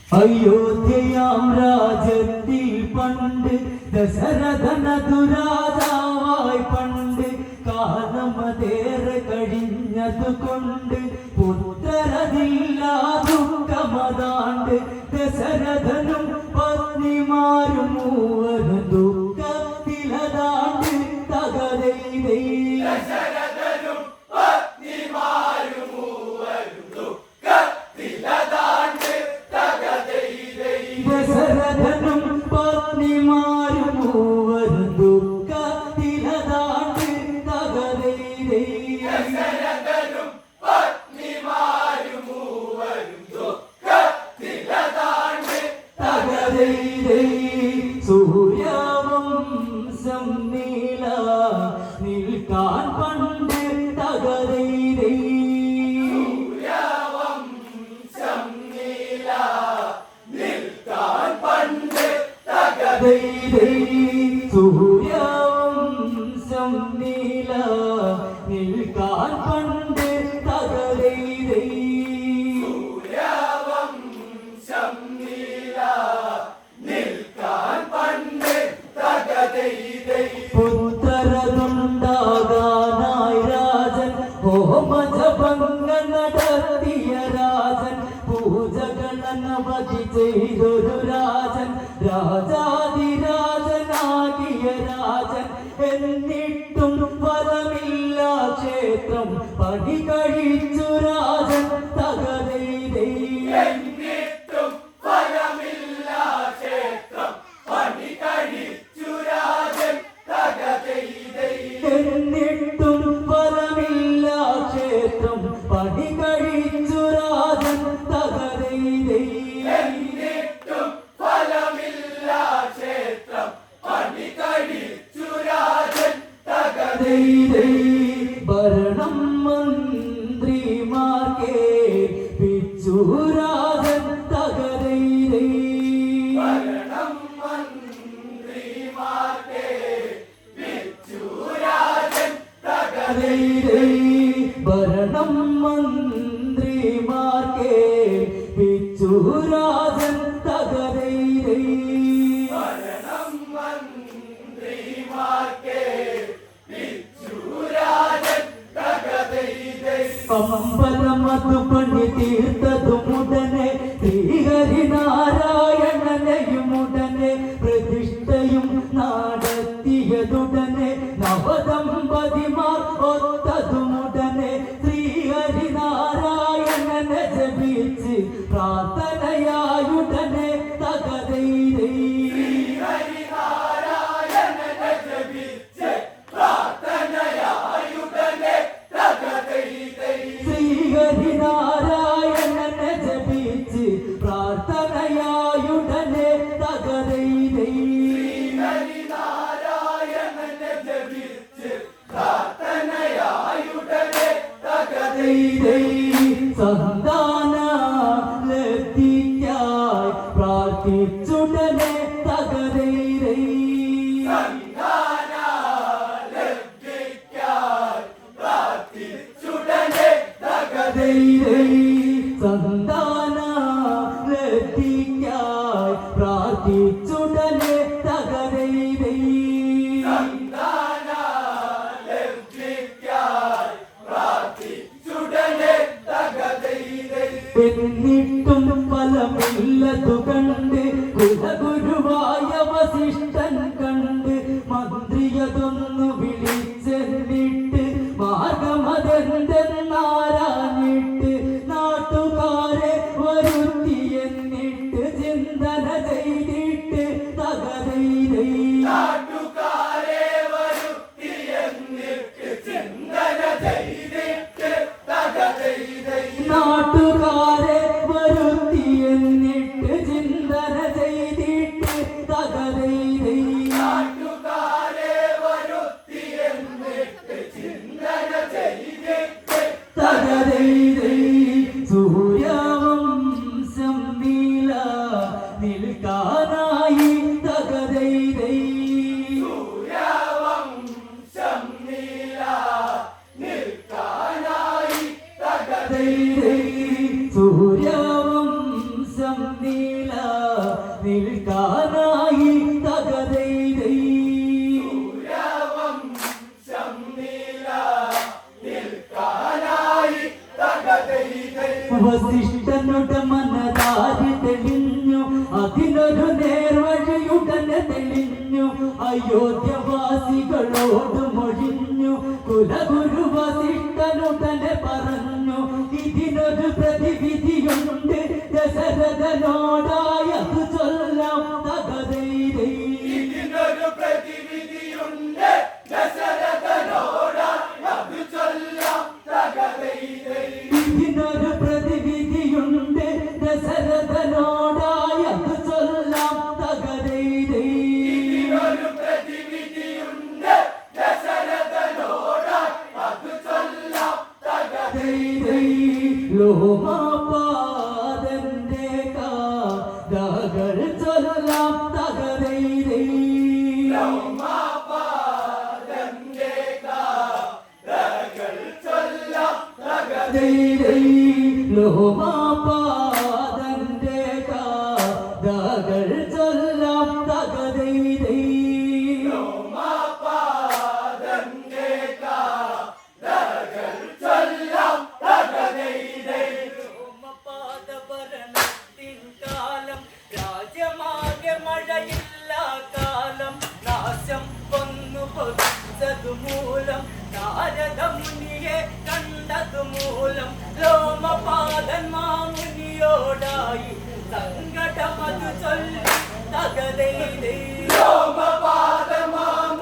അയോധ്യയാം രാജ്യത്തിൽ പണ്ട് ദശരഥനതുരാജാവായി പണ്ട് കാലമതേറെ കഴിഞ്ഞതുകൊണ്ട് പുത്രരതില്ലാ ദുഃഖമതാണ്ട് ദശരഥനും പത്നിമാരും മൂവരും ദുഃഖത്തിലതാണ്ട് തകരൈതൈ ദശരഥനും പത്നിമാരും മൂവരും ദുഃഖത്തിലതാണ്ട് തകരൈതൈ സൂര്യവംശം നീല നിൽക്കാൻ പണ്ട് തകരൈതൈ സൂര്യവംശം നീല നിൽക്കാൻ പണ്ട് തകരൈതൈ പുത്രരുണ്ടാകാനായി രാജൻ ഹോമജപങ്ങ നടത്തിയ രാജൻ പൂജകളനവധി ചെയ്തൊരു രാജൻ രാജാതിരാജനാകിയ രാജൻ എന്നിട്ടും ഫലമില്ല ക്ഷേത്രം പണി കഴിച്ചു രാജൻ തകരൈതൈ എന്നിട്ടും ഫലമില്ല ക്ഷേത്രം പണി കഴിച്ചു രാജൻ തകരൈതൈ എന്നിട്ടും ഫലമില്ല ക്ഷേത്രം പണി കഴിച്ചു രാജൻ തകരൈതൈ എന്നിട്ടും ഫലമില്ല ക്ഷേത്രം പണി കഴിച്ചു രാജൻ തകരൈതൈ ഭരണം മന്ത്രിമാർക്കേ പിച്ചു രാജൻ തകരൈതൈ ഭരണം മന്ത്രിമാർക്കേ പിച്ചു രാജൻ തകരൈതൈ ഭരണം മന്ത്രിമാർക്കേ പിച്ചു രാജൻ തകരൈതൈ ഭരണം മന്ത്രിമാർക്കേ പിച്ചു രാജൻ തകരൈതൈ അമ്പലമതു പണി തീർത്തതുമുടനെ ശ്രീഹരിനാരായണനെയും ഉടനെ പ്രതിഷ്ഠയും നടത്തിയതുടനെ നവദമ്പതിമാർ ഒത്തതുമുടനെ ശ്രീഹരിനാരായണനെ ജപിച്ച് പ്രാർത്ഥനയായുടനെ തകരൈതൈ ശ്രീഹരിനാരായണനെ ജപിച്ച് പ്രാർത്ഥനയായുടനെ തകരൈതൈ ശ്രീഹരിനാരായണനെ ജപിച്ച് പ്രാർത്ഥനയായുടനെ തകരൈതൈ ശ്രീഹരിനാരായണനെ ജപിച്ച് പ്രാർത്ഥനയായുടനെ തകരൈതൈ സന്താന ലബ്ധിക്കായി പ്രാർത്ഥിച്ചുടനെ തകരൈതൈ സന്താന ലബ്ധിക്കായി പ്രാർത്ഥിച്ചുടനെ തകരൈതൈ സന്താന ലബ്ധിക്കായി പ്രാർത്ഥിച്ചുടനെ തകരൈതൈ സന്താന ലബ്ധിക്കായി പ്രാർത്ഥിച്ചുടനെ തകരൈതൈ എന്നിട്ടും ഫലമില്ലതു കണ്ട് കുലഗുരുവായ വസിഷ്ഠൻ കണ്ട് മന്ത്രിയതൊന്നു വിളിച്ചെന്നിട്ട് മാർഗമതെന്തെന്നാരാഞ്ഞിട്ട് നാട്ടുകാരെ വരുത്തിയെന്നിട്ട് ചിന്തന ചെയ്തിട്ട് തകരൈതൈ നാട്ടുകാരെ വരുത്തിയെന്നിട്ട് ചിന്തന ചെയ്തിട്ട് തകരൈതൈ നാട്ടുകാരെ വരുത്തിയെന്നിട്ട് ചിന്തന ചെയ്തിട്ട് തകരൈതൈ നാട്ടുകാരെ വരുത്തിയെന്നിട്ട് ചിന്തന ചെയ്തിട്ട് തകരൈതൈ സൂര്യവംശം നീല നിൽക്കാനായി തകരൈതൈ സൂര്യവംശം നീല നിൽക്കാനായി തകരൈതൈ സൂര്യവംശം നീല വസിഷ്ഠനുടെ മനതാരി തെളിഞ്ഞു അതിനൊരു നേർവഴിയുടനെ തെളിഞ്ഞു അയോധ്യവാസികളോട് മൊഴിഞ്ഞു കുലഗുരു വസിഷ്ഠനുടനെ പറഞ്ഞു ഇതിനൊരു പ്രതിവിധിയുണ്ട് ദശരഥനോടായത് ചൊല്ലാം തകതൈരൈ ഇതിനൊരു പ്രതിവിധിയുണ്ട് ദശരഥനോടായത് ചൊല്ലാം തകതൈരൈ ഇതിനൊരു പ്രതിവിധിയുണ്ട് ദശരഥനോടായത് ചൊല്ലാം തകതൈരൈ ഇതിനൊരു പ്രതിവിധിയുണ്ട് ദശരഥനോടായത് ചൊല്ലാം തകതൈരൈ ലോമാപാദന്റെ കാതകൾ ചൊല്ലാം തകതൈരൈ ലോമാപാദന്റെ കാതകൾ ചൊല്ലാം തകതൈരൈ ലോമാപാദന്റെ കാതകൾ ചൊല്ലാം തകതൈരൈ ലോമാപാദന്റെ കാതകൾ ചൊല്ലാം തകതൈരൈ ഭരണത്തിൻ കാലം രാജ്യമാകെ മഴയില്ല കാലം നാശം വന്നു പൊതിച്ചതു മൂലം നാരദ മുനിയെ കണ്ടതു മൂലം ലോമപാദൻ മാമുനിയോടായി സങ്കടമതു ചൊല്ലി തകതൈരൈ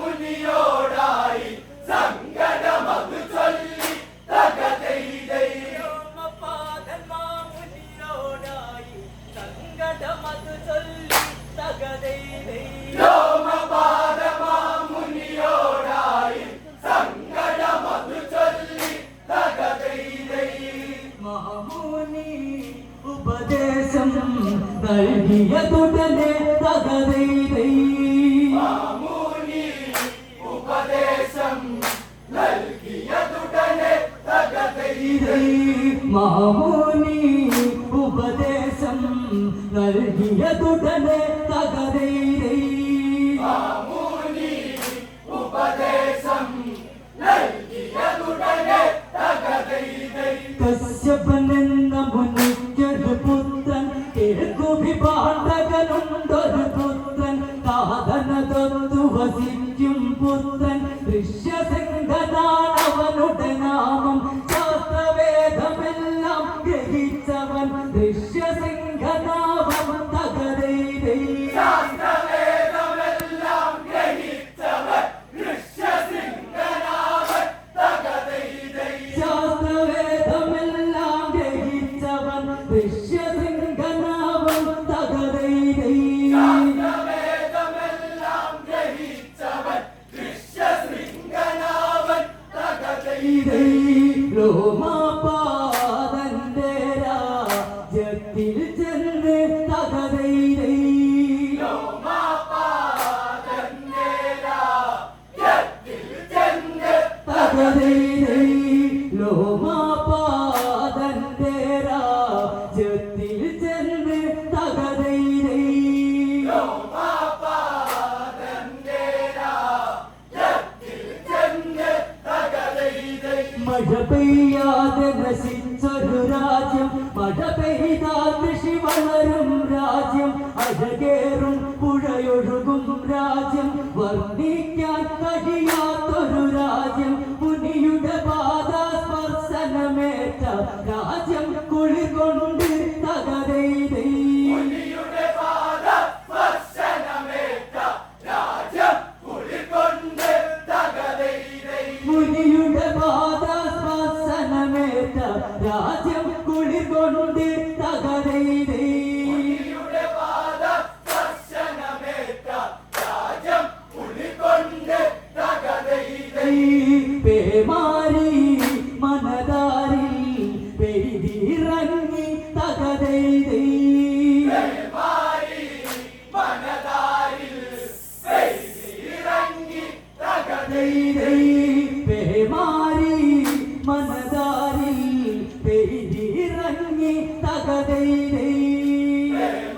ലോമപാദമാമുനിയോടായി സങ്കടമതു ചൊല്ലി തകതൈരൈ ലോമപാദൻ മാമുനിയോടായി സങ്കടമതു ചൊല്ലി തകതൈരൈ ലോമപാദമാമുനിയോടായി സങ്കടമതു ചൊല്ലി തകതൈരൈ മാമുനി ഉപദേശം നൽകിയതുടനെ തകതൈരൈ മാമുനി ഉപദേശം നൽകിയതുടനെ തകതൈരൈ മാമുനി ഉപദേശം നൽകിയതുടനെ തകതൈരൈ മാമുനി ഉപദേശം നൽകിയതുടനെ തകതൈരൈ കശ്യപനെന്ന മുനിക്കൊരു പുത്രൻ കേൾക്കുവിപാണ്ഡകനുണ്ടൊരു പുത്രൻ കാതനതൊത്തു വസിക്കും പുത്രൻ ദൃശ്യസിംഹനാണവനുടെ നാമം ശാസ്ത്രവേദമെല്ലാം ഗ്രഹിച്ചവൻ ദൃശ്യസിംഹനാമം തകതൈരൈ ശാസ്ത്രവേദമെല്ലാം ഗ്രഹിച്ചവൻ ദൃശ്യസിംഹനാവൻ തകതൈരൈ ശാസ്ത്രവേദമെല്ലാം ഗ്രഹിച്ചവൻ ദൃശ്യസിംഹനാമം തകതൈരൈ ശാസ്ത്രവേദമെല്ലാം ഗ്രഹിച്ചവൻ ദൃശ്യസിംഹനാവൻ തകതൈരൈ ലോമാപാദന്റെ രാജ്യത്തിൽ ചെന്ന് തകതൈരൈ ലോമാപാദന്റെ രാജ്യത്തിൽ ചെന്ന് തകതൈരൈ ലോമാപാദന്റെ രാജ്യത്തിൽ ചെന്ന് തകതൈരൈ ലോമാപാദന്റെ രാജ്യത്തിൽ ചെന്ന് തകതൈരൈ മഴ പെയ്യാതെ നശിച്ചൊരു രാജ്യം മഴ പെയ്താ കൃഷി വളരും രാജ്യം അഴകേറും പുഴയൊഴുകും രാജ്യം വർണ്ണിക്കാൻ കഴിയാത്തൊരു രാജ്യം മുനിയുടെ പാദസ്പർശനമേറ്റ രാജ്യം കുളിർകൊണ്ട് തകതൈരൈ മുനിയുടെ പാദസ്പർശനമേറ്റ രാജ്യം കുളിർകൊണ്ട് തകതൈരൈ മുനിയുടെ പാദസ്പർശനമേറ്റ രാജ്യം കുളിർകൊണ്ട് തകതൈരൈ മുനിയുടെ പാദസ്പർശനമേറ്റ രാജ്യം കുളിർകൊണ്ട് തകതൈരൈ പേമാരി മനതാരിൽ പെയ്തിറങ്ങി തകതൈരൈ മാരി മനതാരിൽ പെയ്തിറങ്ങി തകതൈരൈ പേമാരി മനതാരിൽ പെയ്തിറങ്ങി തകതൈരൈ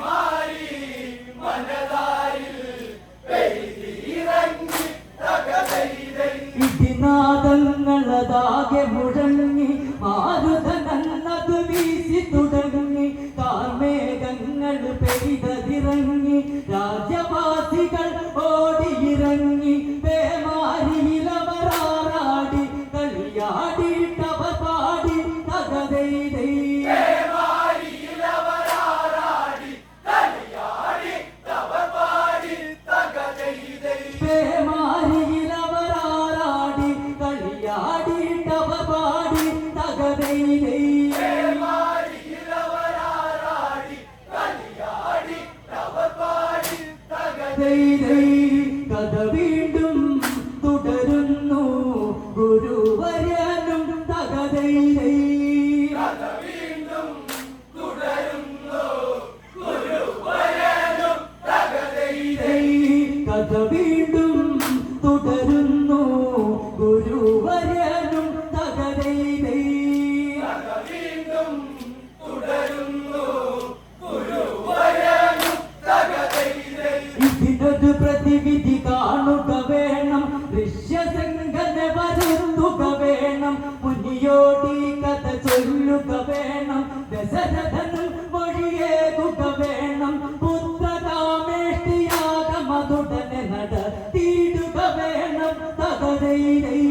മാരി മനതാരിൽ പെയ്തിറങ്ങി തകതൈരൈ ഇതിനാദങ്ങളതാകെ മുഴങ്ങി മാരുതനന്നത് വീശി കഥ ചൊല്ലുക വേണം ദശരഥനും മൊഴിയേകുക വേണം പുത്രകാമേഷ്ടിയാഗമതുടനെ നടത്തിയിടുക വേണം തകതൈരൈ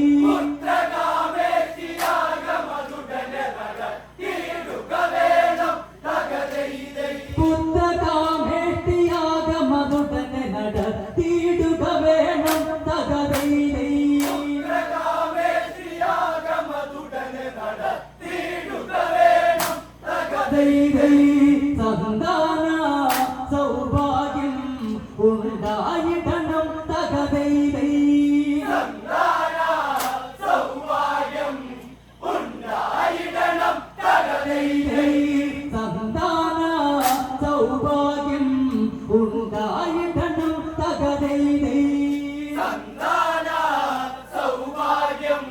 പുത്രകാമേഷ്ടിയാഗമതുടനെ നടത്തിയിടുക വേണം തകതൈരൈ സന്താന സൗഭാഗ്യം ഉണ്ടായിടണം തകതൈരൈ സന്താന സൗഭാഗ്യം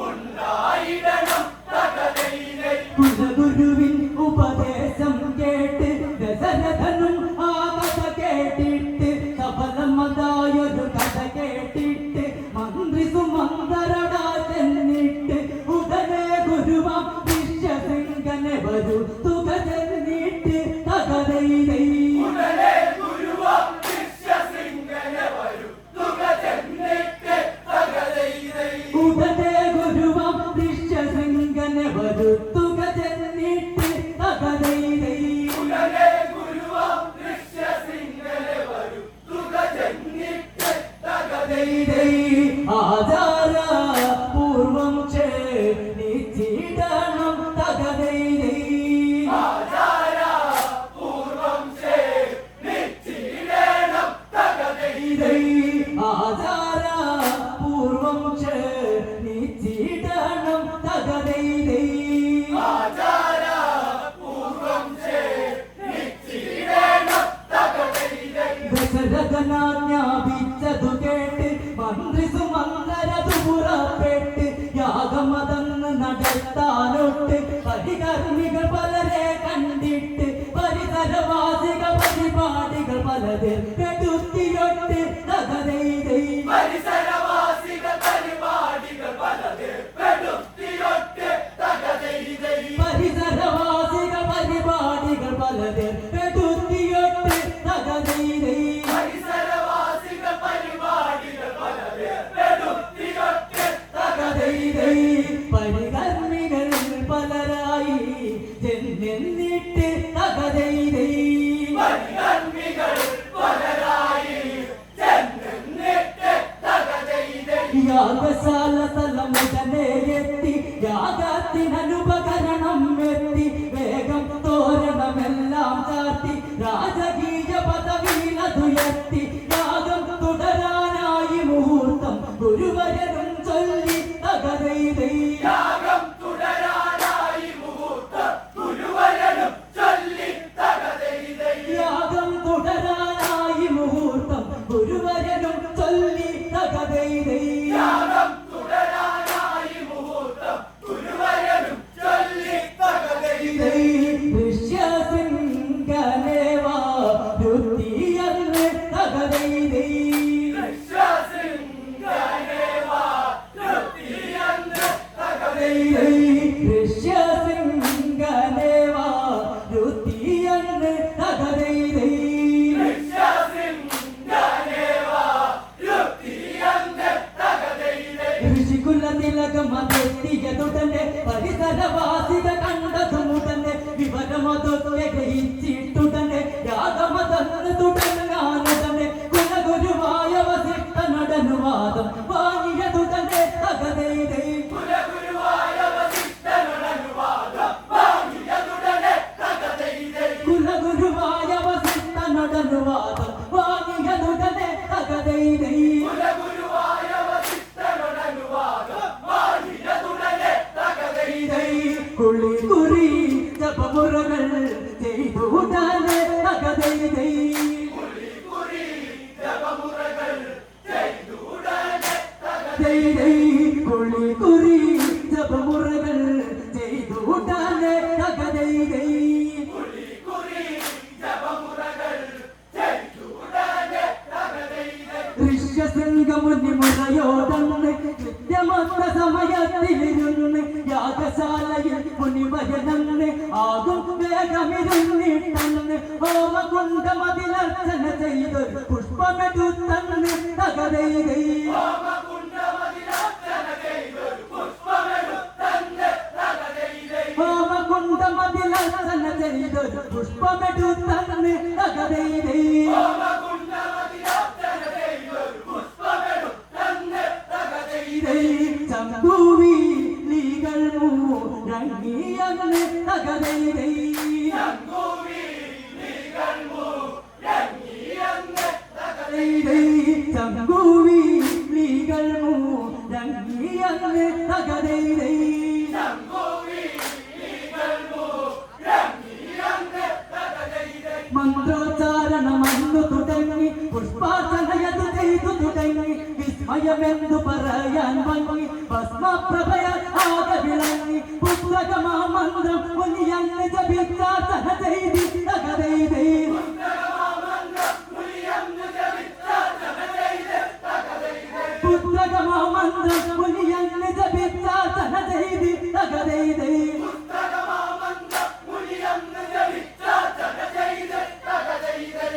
ഉണ്ടായിടണം തകതൈരൈ കുലഗുരുവിൻ ഉപദേശം കേട്ട് ദശരഥനും ആ കഥ കേട്ടിട്ട് സഫലമതായൊരു കഥ കേട്ടിട്ട് മന്ത്രി സുമന്ത്രടാ ചെന്നിട്ട് ഉടനെ ഗുരുവാം ശിഷ്യസിംഗനെ വരൂ തുക ചെന്നിട്ട് തകതൈരൈ ഉടനെ ഗുരുവാം ശിഷ്യസിംഗനെ വരൂ തുക ചെന്നിട്ട് തകതൈരൈ ആചാര പൂർവം നിശ്ചിതണം തകതൈരൈ ആചാര പൂർവം നിശ്ചിതണം തകതൈരൈ ദശരഥനാജ്ഞാപിച്ചതു കേട്ട് മന്ത്രി സുമന്ത്രരതു പുറപ്പെട്ട് യാഗമതന്ന് നടത്താനൊട്ട് പരികർമ്മികൾ പലരെ കണ്ടിട്ട് പരിസരവാസിക പരിപാടികൾ പലതിൽ കെടുത്തിയൊട്ട് തകതൈരൈ പരിസരവാസിക പരിപാടികൾ പലതിൽ കെടുത്തിയൊട്ട് തകതൈരൈ പരിസരവാസിക പരിപാടികൾ പലതിൽ കെടുത്തിയൊട്ട് തകതൈരൈ പരികർമ്മികൾ പലരായി ചെന്നിട്ട് തകതൈരൈ യാഗശാല സ്ഥലമുടനെ എത്തി യാഗത്തിനനുപകരണം എത്തി വേഗം തോരണമെല്ലാം ചാർത്തി രാജകീയ പദവിയിലതുയർത്തി യാഗം തുടരാനായി മുഹൂർത്തം ഗുരുവരനും ചൊല്ലി തകതൈരൈ യാഗം തുടരാനായി മുഹൂർത്തം ഗുരുവരനും ചൊല്ലി തകതൈരൈ യാഗം തുടരാനായി മുഹൂർത്തം ഗുരുവരനും ചൊല്ലി തകതൈരൈ യാഗം തുടരാനായി മുഹൂർത്തം ഗുരുവരനും ചൊല്ലി തകതൈരൈ ഋഷ്യസിംഗനേവാ രുദ്ധിയന്ന് തകതൈരൈ ഋഷ്യസിംഗനേവാ രുദ്ധിയന്ന് തകതൈരൈ ഋഷികുലതിലകമതെത്തിയതുടനെ പരിസരവാസിക കണ്ടതുമുടനെ വിവരമതൊക്കെ ഗ്രഹിച്ചിട്ടുടനെ യാഗമതന്ന് തുടങ്ങാനുടനെ കുലഗുരുവായ വസിഷ്ഠനോടനുവാദം വാങ്ങിയതുടനെ തകതൈരൈ കുലഗുരുവായ വസിഷ്ഠനോടനുവാദം വാങ്ങിയതുടനെ തകതൈരൈ കുളി കുറി ജപമുറകൾ ചെയ്തുടനെ തകതൈരൈ കുളി കുറി ജപമുറകൾ ചെയ്തുടനെ തകതൈരൈ ഋഷ്യശൃംഗമുനി മുറയോടന്ന് കൃത്യമൊത്ത സമയത്തിലിരുന്ന് യാഗശാല യാഗശാലയിൽ മുനിവരനന്ന് ആകും വേഗമിരുന്നിട്ടന്ന് ഹോമകുണ്ടമതിലർച്ചന ചെയ്ത് പുഷ്പമെടുത്തന്ന് തകതൈതൈ ഹോമകുണ്ടമതിലർച്ചന ചെയ്ത് പുഷ്പമെടുത്തന്ന് തകതൈതൈ ചമ്പൂവി നീകൾ മൂരങ്ങിയന്ന് തകതൈതൈ ചമ്പൂവി നീകൾ മൂരങ്ങിയന്ന് തകതൈതൈ മന്ത്രോച്ചാരണമന്നു തുടങ്ങി പുഷ്പാർച്ചനയത് ചെയ്തു തുടങ്ങി വിസ്മയമെന്തു പറയാൻ ഭംഗി ഭസ്മപ്രഭയ ആകെ വിളങ്ങി പുസ്തകമാ മന്ത്രം മുനിയന്ന് ജപിച്ചാർച്ചന ചെയ്തി തകതൈതൈ പുസ്തകമാ മന്ത്രം മുനിയന്ന് ജപിച്ചാർച്ചന ചെയ്തി തകതൈതൈ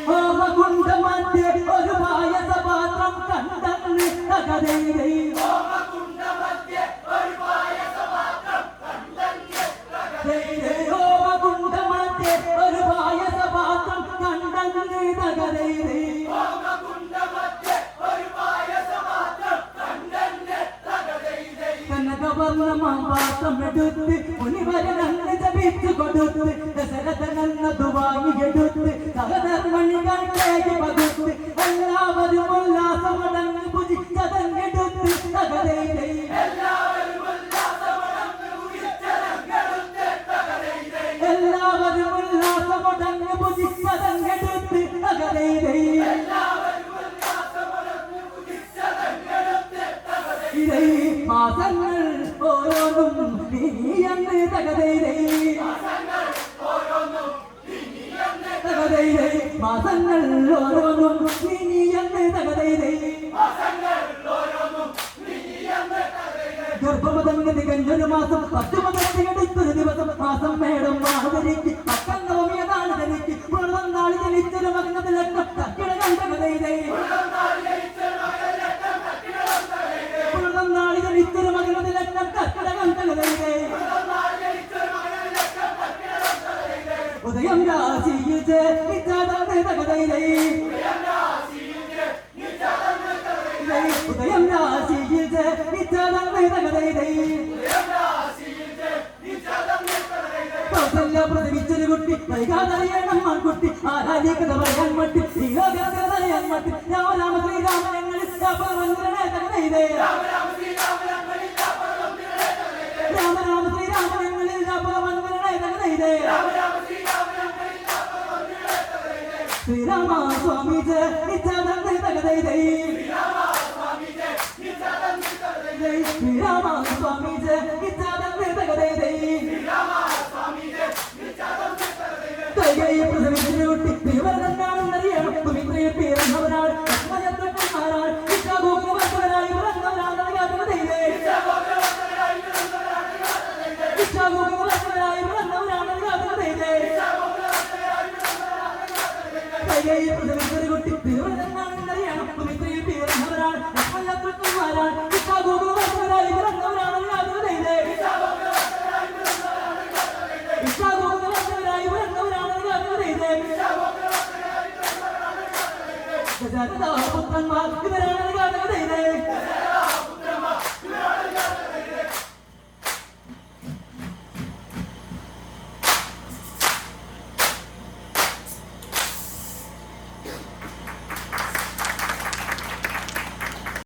ഹോമകുണ്ടമധ്യേ ഒരു പായസപാത്രം കണ്ടെന്ന് തകതൈതൈ ഹോമകുണ്ടമധ്യേ ഒരു പായസപാത്രം കണ്ടെന്ന് തകതൈതൈ കനകവർണ്ണമാപാത്രമെടുത്ത് മുനിവരനന്ന് ജപിച്ചു കൊടുത്ത് ദശരഥനന്നത് വാങ്ങിയെടുത്ത് സഹധർമ്മണികളിലേക്ക് പകുത്ത് എല്ലാവരും ഉല്ലാസമടങ്ങ് ഭുജിച്ചതങ്ങെടുത്ത് തകതൈതൈ എല്ലാവരും ഉല്ലാസമടങ്ങ് ഭുജിച്ചതങ്ങെടുത്ത് തകതൈതൈ മാസങ്ങൾ ഓരോന്നും നീയന്ന് തകതൈതൈ മാസങ്ങൾ ഓരോന്നും നീയന്ന് തകതൈതൈ ഗർഭമതങ്ങ് തികഞ്ഞൊരു മാസം 10 മുതൽ തികഞ്ഞൊരു ദിവസം മാസം മേടം വാണതനിക്ക് പക്കം നവമിയതാണ് തനിക്ക് പുണർന്നാൾ ജനിച്ചൊരു മകനത്തിലക്കം തക്കിടകം തകതൈതൈ പുണർന്നാൾ ജനിച്ചൊരു മകനത്തിലക്കം തക്കിടകം തകതൈതൈ ഉദയം രാശിയിൽ ജനിച്ചതന്ന് തകതൈതൈ ഉദയം രാശിയിൽ ജനിച്ചതന്ന് തകതൈതൈ കൗസല്യ പ്രതിവിച്ചൊരു കുട്ടി വൈകാതറിയണം ആൺകുട്ടി ആരാധിക്കത പറയാൻ മട്ടി ശ്രീലോകറിയാൻ മട്ടി രാമ ശ്രീരാമനങ്ങളിൽ തകതൈതൈ രാമ ശ്രീരാമനങ്ങളിൽ തകതൈതൈ ശ്രീരാമ സ്വാമി ജനിച്ചതന്ന് തകതൈതൈ ശ്രീരാമ സ്വാമി ജനിച്ചതന്ന് തകതൈതൈ പ്രസവിച്ചൊരു കുട്ടി തിരുവനന്തപുരത്താണെന്നറിയണം പവിത്രയിൽ പേരുന്നവരാൾ ലക്ഷ്മണത്വന്മാരാൾ ഇച്ഛാഭോഗവർദ്ധനായി പിറന്നവരാണ് തകതൈതൈ ഇച്ഛാഭോഗവർദ്ധനായി പിറന്നവരാണ് തകതൈതൈ പ്രസവിച്ചൊരു കുട്ടി തിരുവനന്തപുരത്താണെന്നറിയണം പവിത്രയിൽ പേരുന്നവരാൾ ലക്ഷ്മണത്വന്മാരാൾ ഇച്ഛാഭോഗവർദ്ധനായി പിറന്നവരാണ് തകതൈതൈ ഇച്ഛാഭോഗവർദ്ധനായി പിറന്നവരാണ് തകതൈതൈ പുത്രന്മാർ ഇവരാണ്